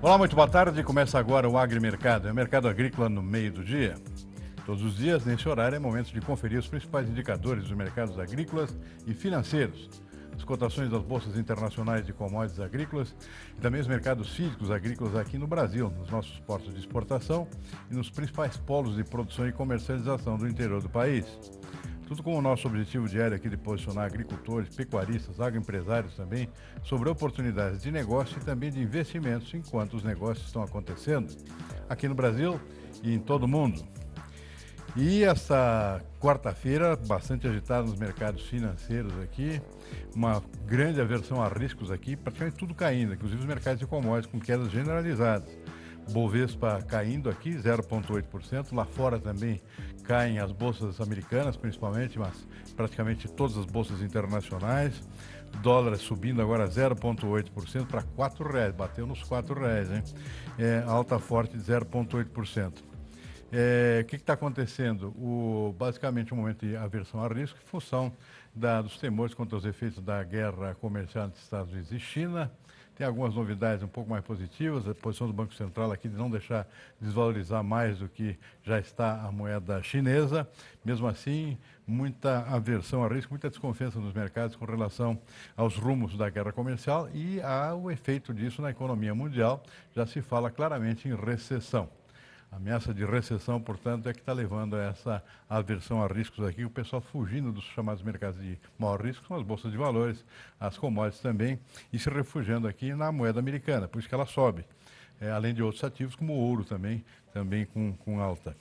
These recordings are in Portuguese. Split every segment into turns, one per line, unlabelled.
Olá, muito boa tarde. Começa agora o Agrimercado. É o mercado agrícola no meio do dia. Todos os dias, nesse horário, é momento de conferir os principais indicadores dos mercados agrícolas e financeiros. As cotações das bolsas internacionais de commodities agrícolas e também os mercados físicos agrícolas aqui no Brasil, nos nossos portos de exportação e nos principais polos de produção e comercialização do interior do país. Tudo com o nosso objetivo diário aqui de posicionar agricultores, pecuaristas, agroempresários também sobre oportunidades de negócio e também de investimentos enquanto os negócios estão acontecendo aqui no Brasil e em todo o mundo. E essa quarta-feira, bastante agitada nos mercados financeiros aqui, uma grande aversão a riscos aqui, praticamente tudo caindo, inclusive os mercados de commodities com quedas generalizadas. Bovespa caindo aqui, 0,8%. Lá fora também caem as bolsas americanas, principalmente, mas praticamente todas as bolsas internacionais. Dólar subindo agora 0,8% para R$ 4,00. Bateu nos R$ 4,00, hein? Alta forte de 0,8%. O que está acontecendo? Basicamente um momento de aversão a risco em função dos temores contra os efeitos da guerra comercial entre Estados Unidos e China. Tem algumas novidades um pouco mais positivas, a posição do Banco Central aqui de não deixar desvalorizar mais do que já está a moeda chinesa. Mesmo assim, muita aversão a risco, muita desconfiança nos mercados com relação aos rumos da guerra comercial e ao efeito disso na economia mundial. Já se fala claramente em recessão. A ameaça de recessão, portanto, é que está levando a essa aversão a riscos aqui, o pessoal fugindo dos chamados mercados de maior risco, são as bolsas de valores, as commodities também, e se refugiando aqui na moeda americana, por isso que ela sobe. Além de outros ativos, como o ouro também com alta.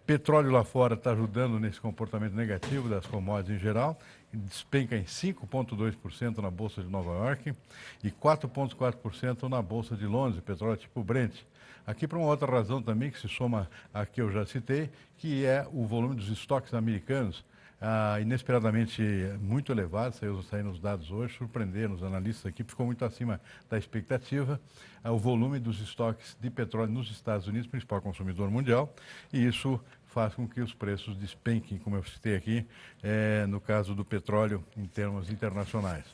Petróleo lá fora está ajudando nesse comportamento negativo das commodities em geral, despenca em 5,2% na Bolsa de Nova York e 4,4% na Bolsa de Londres, petróleo tipo Brent. Aqui para uma outra razão também, que se soma a que eu já citei, que é o volume dos estoques americanos, inesperadamente muito elevado, saíram os dados hoje, surpreenderam os analistas aqui, ficou muito acima da expectativa, o volume dos estoques de petróleo nos Estados Unidos, principal consumidor mundial, e isso faz com que os preços despenquem, como eu citei aqui, no caso do petróleo em termos internacionais.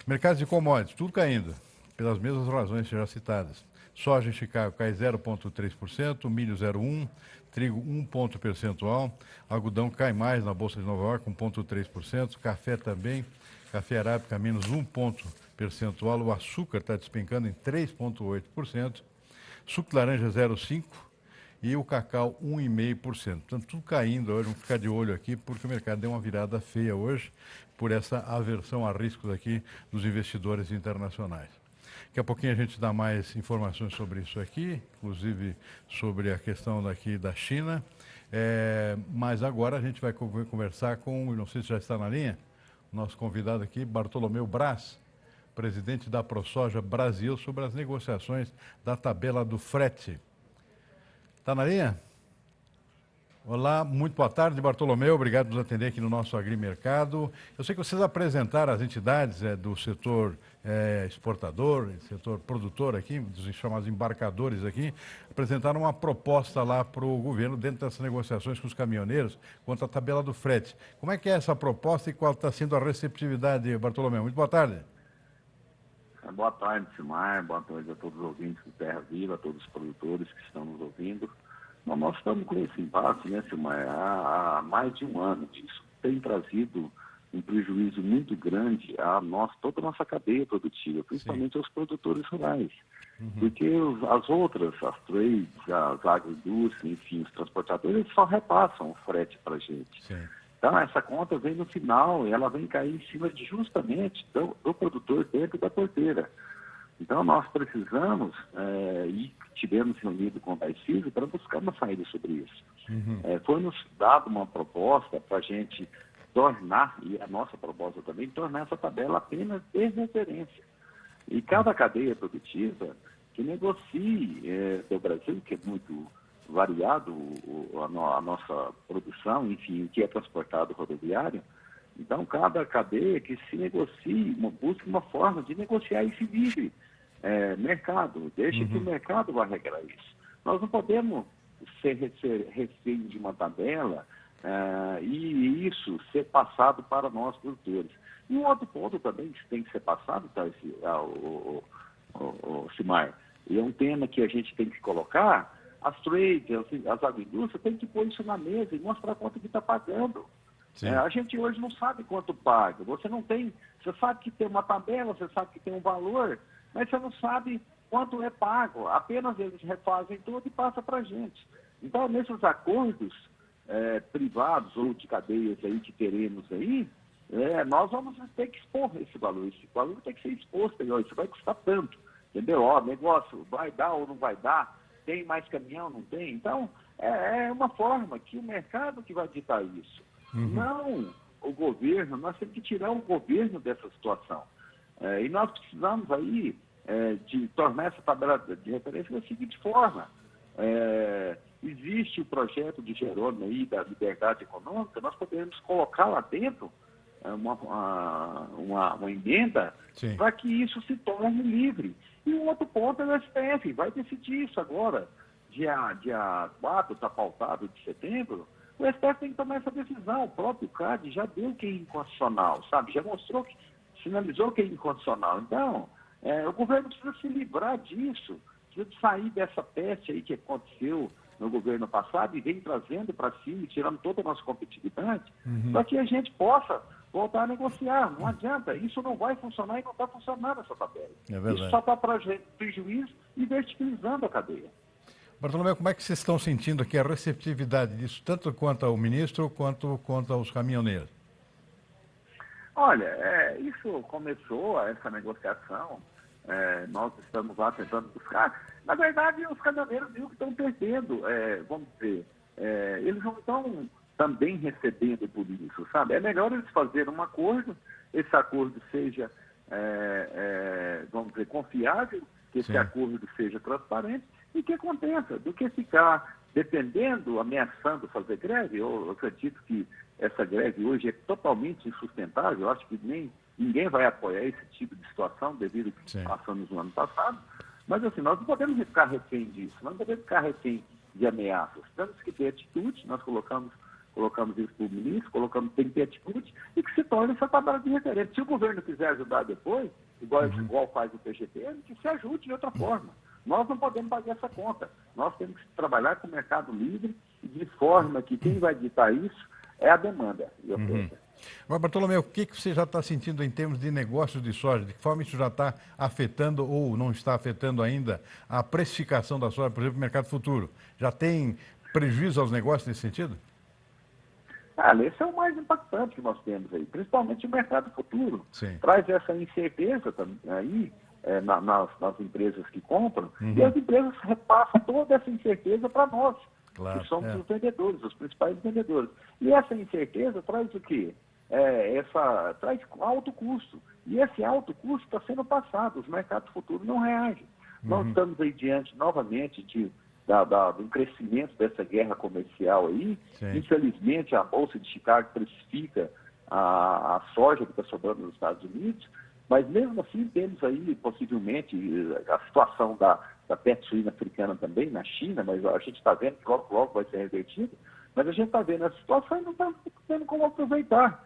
Mercados de commodities, tudo caindo, pelas mesmas razões já citadas. Soja em Chicago cai 0,3%, milho 0,1%, trigo 1 ponto percentual, algodão cai mais na Bolsa de Nova York, 1,3%, café também, café arábica menos 1 ponto percentual, o açúcar está despencando em 3,8%, suco de laranja 0,5% e o cacau 1,5%. Portanto, tudo caindo hoje, vamos ficar de olho aqui, porque o mercado deu uma virada feia hoje por essa aversão a riscos aqui dos investidores internacionais. Daqui a pouquinho a gente dá mais informações sobre isso aqui, inclusive sobre a questão daqui da China. Mas agora a gente vai conversar com, não sei se já está na linha, nosso convidado aqui, Bartolomeu Braz, presidente da ProSoja Brasil, sobre as negociações da tabela do frete. Está na linha? Olá, muito boa tarde, Bartolomeu. Obrigado por nos atender aqui no nosso Agrimercado. Eu sei que vocês apresentaram as entidades do setor exportador, setor produtor aqui, dos chamados embarcadores aqui, apresentaram uma proposta lá para o governo dentro dessas negociações com os caminhoneiros quanto à tabela do frete. Como é que é essa proposta e qual está sendo a receptividade, Bartolomeu? Muito boa tarde.
Boa tarde, Simar. Boa tarde a todos os ouvintes do Terra Viva, a todos os produtores que estão nos ouvindo. Bom, nós estamos com esse impasse, né, Simar, há mais de um ano. Isso tem trazido um prejuízo muito grande toda a nossa cadeia produtiva, principalmente aos produtores rurais. Porque as trades, as agroindústrias, enfim, os transportadores, eles só repassam o frete para a gente.
Sim.
Então, essa conta vem no final e ela vem cair em cima justamente do produtor dentro da porteira. Então, nós precisamos, e tivemos reunido com o Tarcísio para buscar uma saída sobre isso. Foi-nos dado uma proposta para a gente tornar, e a nossa proposta também, tornar essa tabela apenas de referência. E cada cadeia produtiva que negocie do Brasil, que é muito variado a nossa produção, enfim, o que é transportado rodoviário, então cada cadeia que se negocie, busque uma forma de negociar e se livre mercado, deixe que o mercado vá regrar isso. Nós não podemos ser refém de uma tabela e isso ser passado para nós produtores. E um outro ponto também que tem que ser passado, tá, Simar, e é um tema que a gente tem que colocar, as trades, as agroindústrias têm que pôr isso na mesa e mostrar quanto que está pagando. A gente hoje não sabe quanto paga. Você sabe que tem uma tabela, você sabe que tem um valor, mas você não sabe quanto é pago. Apenas eles refazem tudo e passam para a gente. Então, nesses acordos privados ou de cadeias aí que teremos aí, nós vamos ter que expor esse valor. Esse valor tem que ser exposto. Isso vai custar tanto. Entendeu? O negócio vai dar ou não vai dar? Tem mais caminhão, não tem? Então, é uma forma que o mercado que vai ditar isso. Não o governo. Nós temos que tirar o governo dessa situação. E nós precisamos aí de tornar essa tabela de referência da seguinte forma. Existe o projeto de Jerônimo aí da liberdade econômica, nós podemos colocar lá dentro uma emenda para que isso se torne livre. E um outro ponto é o STF, vai decidir isso agora, dia 4, está pautado de setembro, o STF tem que tomar essa decisão. O próprio CAD já deu que é inconstitucional, sabe? Já mostrou sinalizou que é inconstitucional. Então, o governo precisa se livrar disso, precisa de sair dessa peste aí que aconteceu no governo passado e vem trazendo para si, tirando toda a nossa competitividade, para que a gente possa voltar a negociar. Não adianta, isso não vai funcionar e não está funcionando essa tabela. Isso só está trazendo prejuízo e verticalizando a cadeia.
Bartolomeu, como é que vocês estão sentindo aqui a receptividade disso, tanto quanto ao ministro quanto aos caminhoneiros?
Olha, isso começou, essa negociação, nós estamos lá tentando buscar. Na verdade, os caminhoneiros viram que estão perdendo, vamos dizer, eles não estão também recebendo por isso, sabe? É melhor eles fazerem um acordo, esse acordo seja, vamos dizer, confiável, que esse acordo seja transparente e que aconteça, do que ficar dependendo, ameaçando fazer greve. Eu acredito que essa greve hoje é totalmente insustentável. Eu acho que ninguém vai apoiar esse tipo de situação devido ao que passamos no ano passado. Mas, assim, nós não podemos ficar refém disso, nós não podemos ficar refém de ameaças. Temos que ter atitude, nós colocamos isso para o ministro, tem que ter atitude e que se torne essa tabela de referência. Se o governo quiser ajudar depois, igual faz o PGTN, que se ajude de outra forma. Nós não podemos pagar essa conta. Nós temos que trabalhar com o mercado livre de forma que quem vai ditar isso é a demanda e a oferta.
Agora, Bartolomeu, o que você já está sentindo em termos de negócios de soja? De que forma isso já está afetando ou não está afetando ainda a precificação da soja, por exemplo, no mercado futuro? Já tem prejuízo aos negócios nesse sentido?
Esse é o mais impactante que nós temos aí, principalmente o mercado futuro.
Sim.
Traz essa incerteza aí nas empresas que compram, e as empresas repassam toda essa incerteza para nós, que somos os vendedores, os principais vendedores. E essa incerteza traz o quê? Traz alto custo. E esse alto custo está sendo passado, os mercados futuros não reagem. Nós estamos aí diante, novamente, do crescimento dessa guerra comercial aí. Sim. Infelizmente, a Bolsa de Chicago precifica a soja que está sobrando nos Estados Unidos, mas mesmo assim temos aí, possivelmente, a situação da peste suína africana também, na China, mas a gente está vendo que logo vai ser revertido, mas a gente está vendo a situação e não está tendo como aproveitar.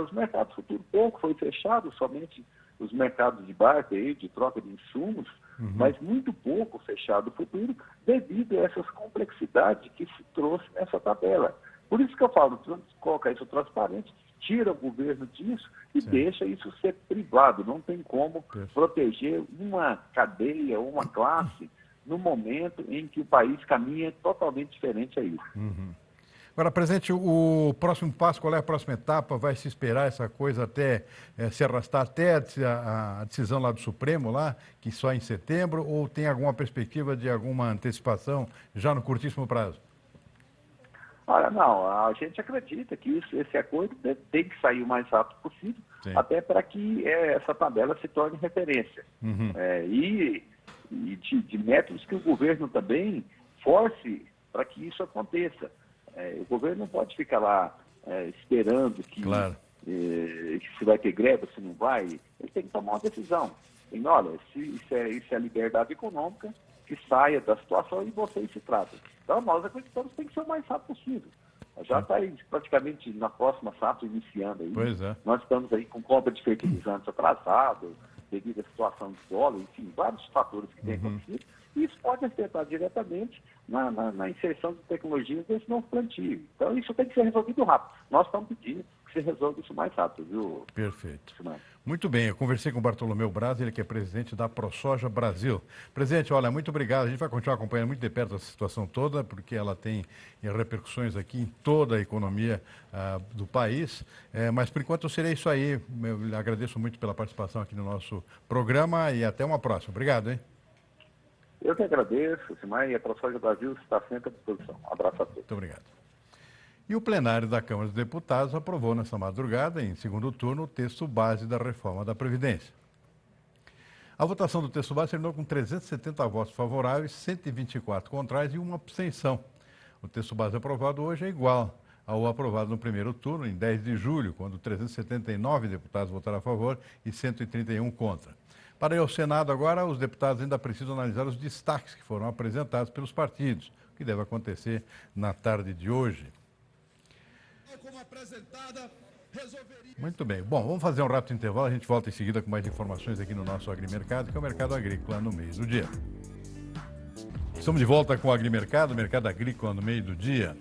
Os mercados futuros, pouco foi fechado, somente os mercados de barter aí, de troca de insumos, mas muito pouco fechado o futuro, devido a essas complexidades que se trouxe nessa tabela. Por isso que eu falo, precisamos colocar isso transparente, tira o governo disso e deixa isso ser privado. Não tem como proteger uma cadeia ou uma classe no momento em que o país caminha totalmente diferente a isso.
Agora, presidente, o próximo passo, qual é a próxima etapa? Vai se esperar essa coisa até se arrastar até a decisão lá do Supremo, lá, que só em setembro, ou tem alguma perspectiva de alguma antecipação já no curtíssimo prazo?
Olha, não, a gente acredita que esse acordo tem que sair o mais rápido possível, até para que essa tabela se torne referência. E de métodos que o governo também force para que isso aconteça. O governo não pode ficar lá esperando que se vai ter greve ou se não vai. Ele tem que tomar uma decisão. Olha, isso é liberdade econômica, que saia da situação e vocês se tratam. Então, nós acreditamos que tem que ser o mais rápido possível. Já está aí praticamente na próxima safra iniciando aí. Nós estamos aí com compra de fertilizantes atrasado, devido à situação do solo, enfim, vários fatores que têm acontecido, e isso pode afetar diretamente na inserção de tecnologias desse novo plantio. Então, isso tem que ser resolvido rápido. Nós estamos pedindo que se resolva isso mais rápido, viu?
Perfeito.
Simão?
Muito bem, eu conversei com o Bartolomeu Braz, ele que é presidente da ProSoja Brasil. Presidente, olha, muito obrigado. A gente vai continuar acompanhando muito de perto essa situação toda, porque ela tem repercussões aqui em toda a economia do país. Mas, por enquanto, seria isso aí. Eu lhe agradeço muito pela participação aqui no nosso programa e até uma próxima. Obrigado, hein?
Eu que agradeço, Simão, e a ProSoja Brasil está sempre à disposição. Um abraço a todos.
Muito obrigado. E o plenário da Câmara dos Deputados aprovou nesta madrugada, em segundo turno, o texto base da reforma da Previdência. A votação do texto base terminou com 370 votos favoráveis, 124 contrários e uma abstenção. O texto base aprovado hoje é igual ao aprovado no primeiro turno, em 10 de julho, quando 379 deputados votaram a favor e 131 contra. Para ir ao Senado agora, os deputados ainda precisam analisar os destaques que foram apresentados pelos partidos, o que deve acontecer na tarde de hoje. Muito bem. Bom, vamos fazer um rápido intervalo. A gente volta em seguida com mais informações aqui no nosso Agrimercado, que é o mercado agrícola no meio do dia. Estamos de volta com o Agrimercado, mercado agrícola no meio do dia.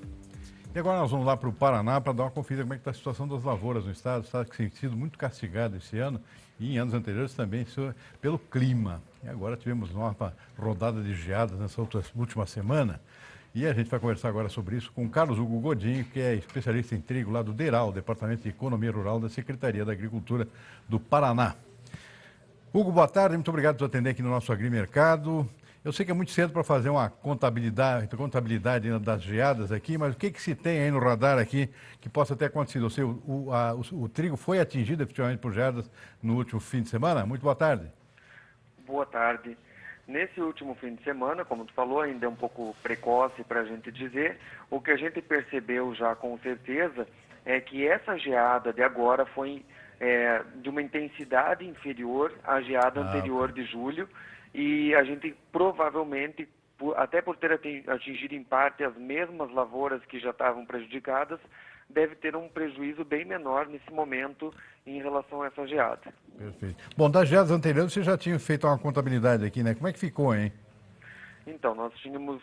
E agora nós vamos lá para o Paraná para dar uma conferida como é que está a situação das lavouras no estado. O estado que tem sido muito castigado esse ano e em anos anteriores também pelo clima. E agora tivemos uma rodada de geadas nessa última semana. E a gente vai conversar agora sobre isso com o Carlos Hugo Godinho, que é especialista em trigo lá do DERAL, Departamento de Economia Rural da Secretaria da Agricultura do Paraná. Hugo, boa tarde, muito obrigado por atender aqui no nosso Agrimercado. Eu sei que é muito cedo para fazer uma contabilidade das geadas aqui, mas o que se tem aí no radar aqui que possa ter acontecido? Ou seja, o trigo foi atingido efetivamente por geadas no último fim de semana? Muito boa tarde.
Boa tarde. Nesse último fim de semana, como tu falou, ainda é um pouco precoce para a gente dizer, o que a gente percebeu já com certeza é que essa geada de agora foi de uma intensidade inferior à geada anterior de julho, e a gente provavelmente, até por ter atingido em parte as mesmas lavouras que já estavam prejudicadas, deve ter um prejuízo bem menor nesse momento em relação a essa geada.
Perfeito. Bom, das geadas anteriores você já tinha feito uma contabilidade aqui, né? Como é que ficou, hein?
Então, nós tínhamos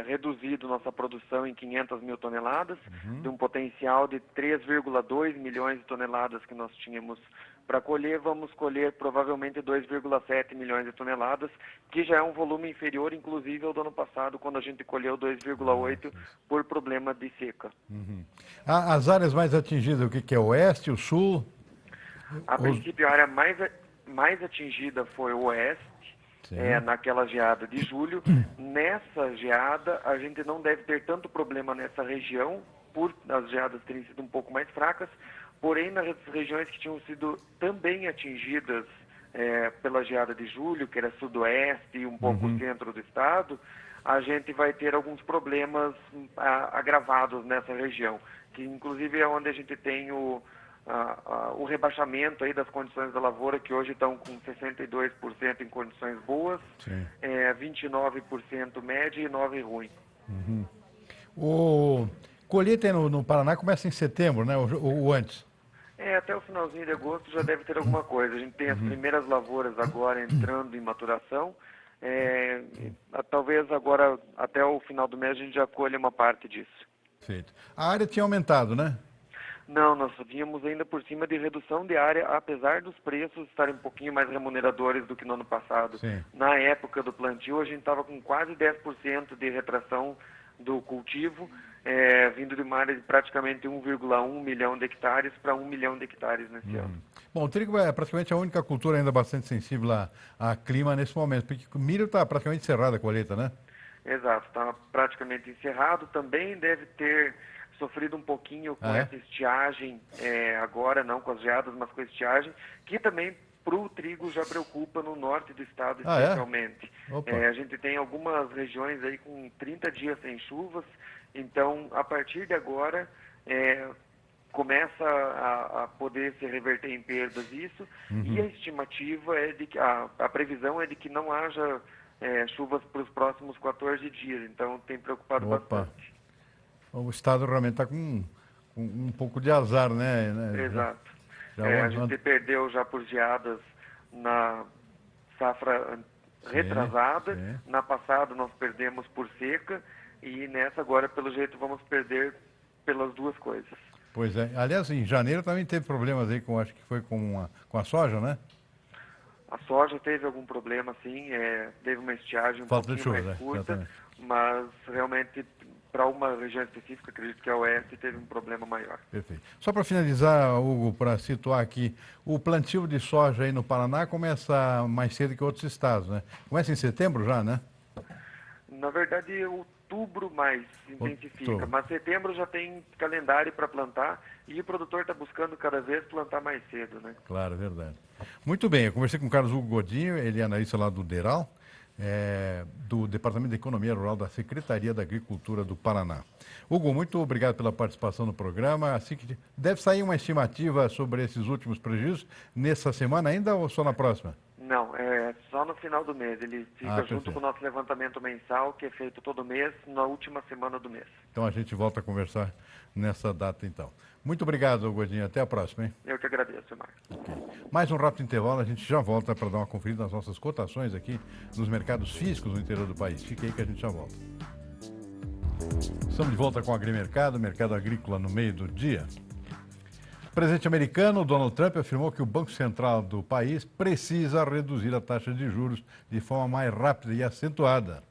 reduzido nossa produção em 500 mil toneladas, de um potencial de 3,2 milhões de toneladas que nós tínhamos para colher. Vamos colher provavelmente 2,7 milhões de toneladas, que já é um volume inferior, inclusive, ao do ano passado, quando a gente colheu 2,8 por problema de seca.
As áreas mais atingidas, o que é? O oeste, o sul?
A princípio, a área mais atingida foi o oeste, naquela geada de julho. Nessa geada, a gente não deve ter tanto problema nessa região, por as geadas terem sido um pouco mais fracas, porém nas regiões que tinham sido também atingidas pela geada de julho, que era sudoeste e um pouco o centro do estado, a gente vai ter alguns problemas agravados nessa região, que inclusive é onde a gente tem o rebaixamento aí das condições da lavoura, que hoje estão com 62% em condições boas, 29% média e 9% ruim.
O colheita no Paraná começa em setembro, né? Ou antes?
Até o finalzinho de agosto já deve ter alguma coisa. A gente tem as primeiras lavouras agora entrando em maturação. Talvez agora, até o final do mês, a gente já colhe uma parte disso.
Perfeito. A área tinha aumentado, né?
Não, nós vínhamos ainda por cima de redução de área, apesar dos preços estarem um pouquinho mais remuneradores do que no ano passado.
Sim.
Na época do plantio, a gente estava com quase 10% de retração do cultivo, vindo de uma área de praticamente 1,1 milhão de hectares para 1 milhão de hectares nesse ano.
Bom, o trigo é praticamente a única cultura ainda bastante sensível a clima nesse momento, porque o milho está praticamente encerrado a colheita, né?
Exato, está praticamente encerrado. Também deve ter sofrido um pouquinho com essa estiagem, agora não com as geadas, mas com a estiagem, que também para o trigo já preocupa no norte do estado especialmente. A gente tem algumas regiões aí com 30 dias sem chuvas, então a partir de agora começa a poder se reverter em perdas isso, e a estimativa é de que a previsão é de que não haja chuvas para os próximos 14 dias, então tem preocupado bastante.
O estado realmente está com um pouco de azar, né?
Exato. A gente perdeu já por geadas na safra retrasada.
sim.
Na passada nós perdemos por seca e nessa agora, pelo jeito, vamos perder pelas duas coisas.
Pois é. Aliás, em janeiro também teve problemas aí com, acho que foi com a soja, né?
A soja teve algum problema, sim, teve uma estiagem um
Falta de
pouquinho
chuva,
mais
né?
curta,
Exatamente.
mas realmente para uma região específica, acredito que é a oeste, teve um problema maior.
Perfeito. Só para finalizar, Hugo, para situar aqui, o plantio de soja aí no Paraná começa mais cedo que outros estados, né? Começa em setembro já, né?
Na verdade, outubro mais intensifica,
Outubro.
mas setembro já tem calendário para plantar e o produtor está buscando cada vez plantar mais cedo, né?
Claro, é verdade. Muito bem, eu conversei com o Carlos Hugo Godinho, ele é analista lá do DERAL, do Departamento de Economia Rural da Secretaria da Agricultura do Paraná. Hugo, muito obrigado pela participação no programa. Assim que deve sair uma estimativa sobre esses últimos prejuízos nessa semana ainda ou só na próxima?
Não, é só no final do mês. Ele fica junto
perfeito.
com o nosso levantamento mensal, que é feito todo mês, na última semana do mês.
Então a gente volta a conversar nessa data então. Muito obrigado, Hugo Godinho. Até a próxima, hein?
Eu que agradeço, Marcos.
Ok. Mais um rápido intervalo, a gente já volta para dar uma conferida nas nossas cotações aqui nos mercados físicos no interior do país. Fique aí que a gente já volta. Estamos de volta com o Agrimercado, mercado agrícola no meio do dia. O presidente americano, Donald Trump, afirmou que o Banco Central do país precisa reduzir a taxa de juros de forma mais rápida e acentuada.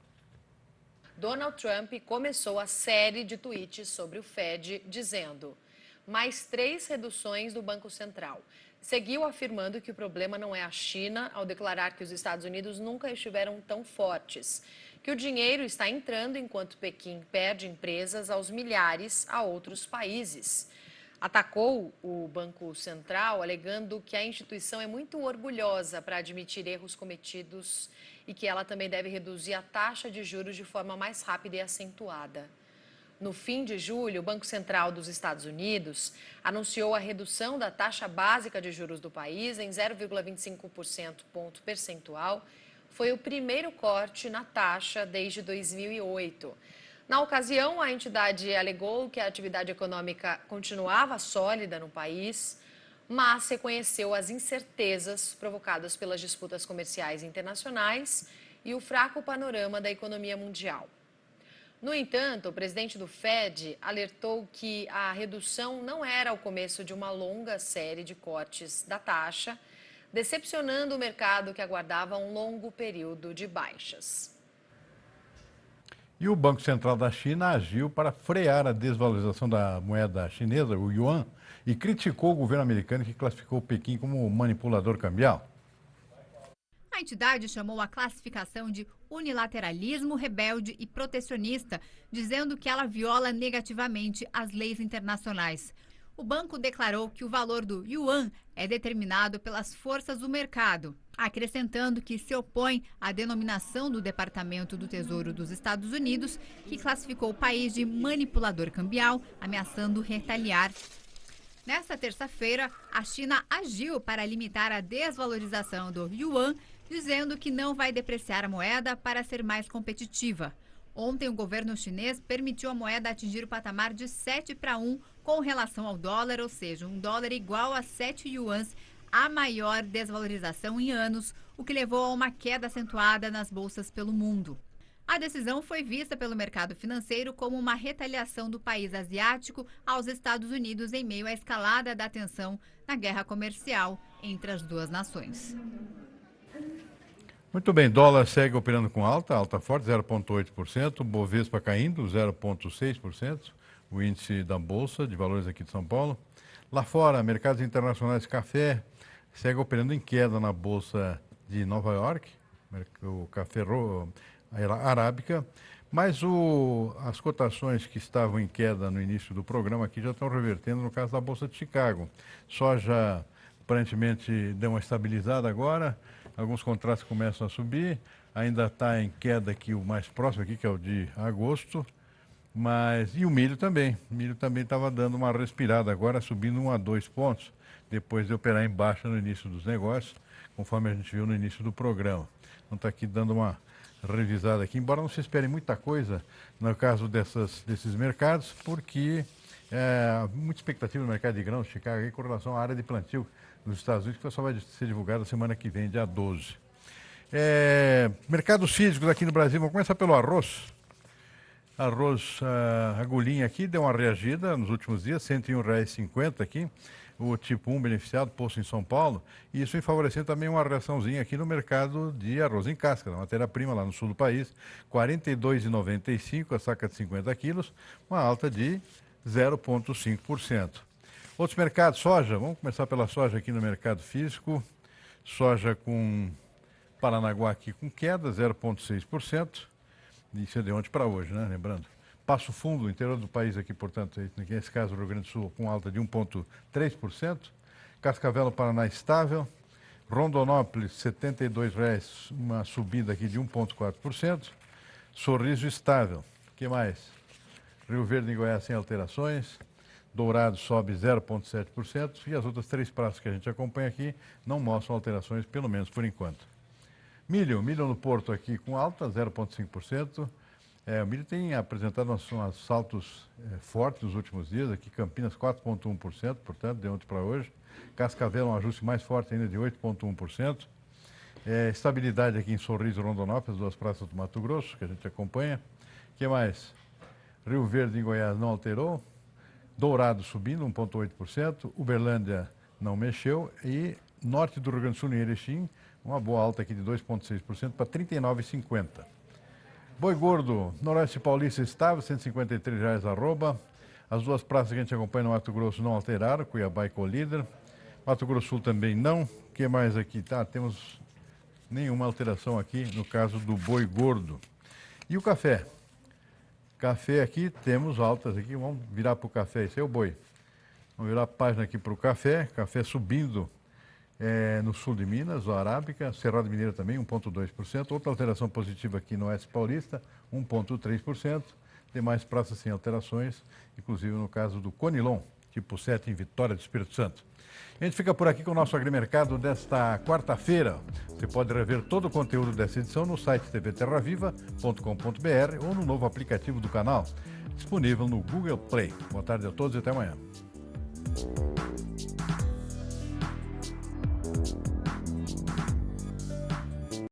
Donald Trump começou a série de tweets sobre o Fed, dizendo: mais 3 reduções do Banco Central. Seguiu afirmando que o problema não é a China, ao declarar que os Estados Unidos nunca estiveram tão fortes, que o dinheiro está entrando enquanto Pequim perde empresas aos milhares a outros países. Atacou o Banco Central, alegando que a instituição é muito orgulhosa para admitir erros cometidos e que ela também deve reduzir a taxa de juros de forma mais rápida e acentuada. No fim de julho, o Banco Central dos Estados Unidos anunciou a redução da taxa básica de juros do país em 0,25% ponto percentual. Foi o primeiro corte na taxa desde 2008. Na ocasião, a entidade alegou que a atividade econômica continuava sólida no país, mas reconheceu as incertezas provocadas pelas disputas comerciais internacionais e o fraco panorama da economia mundial. No entanto, o presidente do Fed alertou que a redução não era o começo de uma longa série de cortes da taxa, decepcionando o mercado que aguardava um longo período de baixas.
E o Banco Central da China agiu para frear a desvalorização da moeda chinesa, o yuan, e criticou o governo americano que classificou Pequim como manipulador cambial.
A entidade chamou a classificação de unilateralismo, rebelde e protecionista, dizendo que ela viola negativamente as leis internacionais. O banco declarou que o valor do yuan é determinado pelas forças do mercado, acrescentando que se opõe à denominação do Departamento do Tesouro dos Estados Unidos, que classificou o país de manipulador cambial, ameaçando retaliar. Nesta terça-feira, a China agiu para limitar a desvalorização do yuan, dizendo que não vai depreciar a moeda para ser mais competitiva. Ontem, o governo chinês permitiu a moeda atingir o patamar de 7-1 com relação ao dólar, ou seja, um dólar igual a 7 yuans, a maior desvalorização em anos, o que levou a uma queda acentuada nas bolsas pelo mundo. A decisão foi vista pelo mercado financeiro como uma retaliação do país asiático aos Estados Unidos em meio à escalada da tensão na guerra comercial entre as duas nações.
Muito bem, dólar segue operando com alta forte, 0,8%, Bovespa caindo, 0,6%, o índice da Bolsa de Valores aqui de São Paulo. Lá fora, mercados internacionais de café segue operando em queda na Bolsa de Nova York, o café arábica, mas as cotações que estavam em queda no início do programa aqui já estão revertendo no caso da Bolsa de Chicago. Soja aparentemente deu uma estabilizada agora, alguns contratos começam a subir, ainda está em queda aqui o mais próximo aqui, que é o de agosto, e o milho também estava dando uma respirada agora, subindo 1 a 2 pontos, depois de operar em baixa no início dos negócios, conforme a gente viu no início do programa. Então está aqui dando uma revisada aqui, embora não se espere muita coisa no caso desses mercados, porque muita expectativa no mercado de grãos de Chicago aí, com relação à área de plantio nos Estados Unidos, que só vai ser divulgada semana que vem, dia 12. Mercados físicos aqui no Brasil, vamos começar pelo arroz. Arroz, agulhinha aqui, deu uma reagida nos últimos dias, R$ 101,50 aqui. O tipo 1 beneficiado, posto em São Paulo, e isso vem favorecendo também uma reaçãozinha aqui no mercado de arroz em casca, da matéria-prima lá no sul do país, R$ 42,95 a saca de 50 quilos, uma alta de 0,5%. Outros mercados, soja, vamos começar pela soja aqui no mercado físico, soja com Paranaguá aqui com queda, 0,6%, isso é de ontem para hoje, né, lembrando. Passo Fundo, interior do país aqui, portanto, nesse caso o Rio Grande do Sul, com alta de 1,3%. Cascavel, Paraná, estável. Rondonópolis, R$ 72,00, uma subida aqui de 1,4%. Sorriso, estável. O que mais? Rio Verde, em Goiás, sem alterações. Dourado sobe 0,7%. E as outras 3 praças que a gente acompanha aqui não mostram alterações, pelo menos por enquanto. Milho no Porto aqui com alta, 0,5%. O milho tem apresentado uns saltos fortes nos últimos dias. Aqui Campinas 4,1%, portanto, de ontem para hoje. Cascavel um ajuste mais forte ainda de 8,1%. Estabilidade aqui em Sorriso e Rondonópolis, 2 praças do Mato Grosso, que a gente acompanha. O que mais? Rio Verde em Goiás não alterou. Dourado subindo 1,8%. Uberlândia não mexeu. E norte do Rio Grande do Sul, em Erechim, uma boa alta aqui de 2,6% para R$ 39,50. Boi gordo, Noroeste Paulista estável, R$ 153,00 arroba. As 2 praças que a gente acompanha no Mato Grosso não alteraram, Cuiabá e Colíder. Mato Grosso Sul também não. O que mais aqui? Temos nenhuma alteração aqui no caso do boi gordo. E o café? Café aqui, temos altas aqui, vamos virar para o café, esse é o boi. Vamos virar a página aqui para o café, café subindo no sul de Minas, o Arábica, Cerrado Mineiro também, 1,2%. Outra alteração positiva aqui no Oeste Paulista, 1,3%. Demais praças sem alterações, inclusive no caso do Conilon, tipo 7 em Vitória do Espírito Santo. A gente fica por aqui com o nosso agrimercado desta quarta-feira. Você pode rever todo o conteúdo dessa edição no site tvterraviva.com.br ou no novo aplicativo do canal, disponível no Google Play. Boa tarde a todos e até amanhã.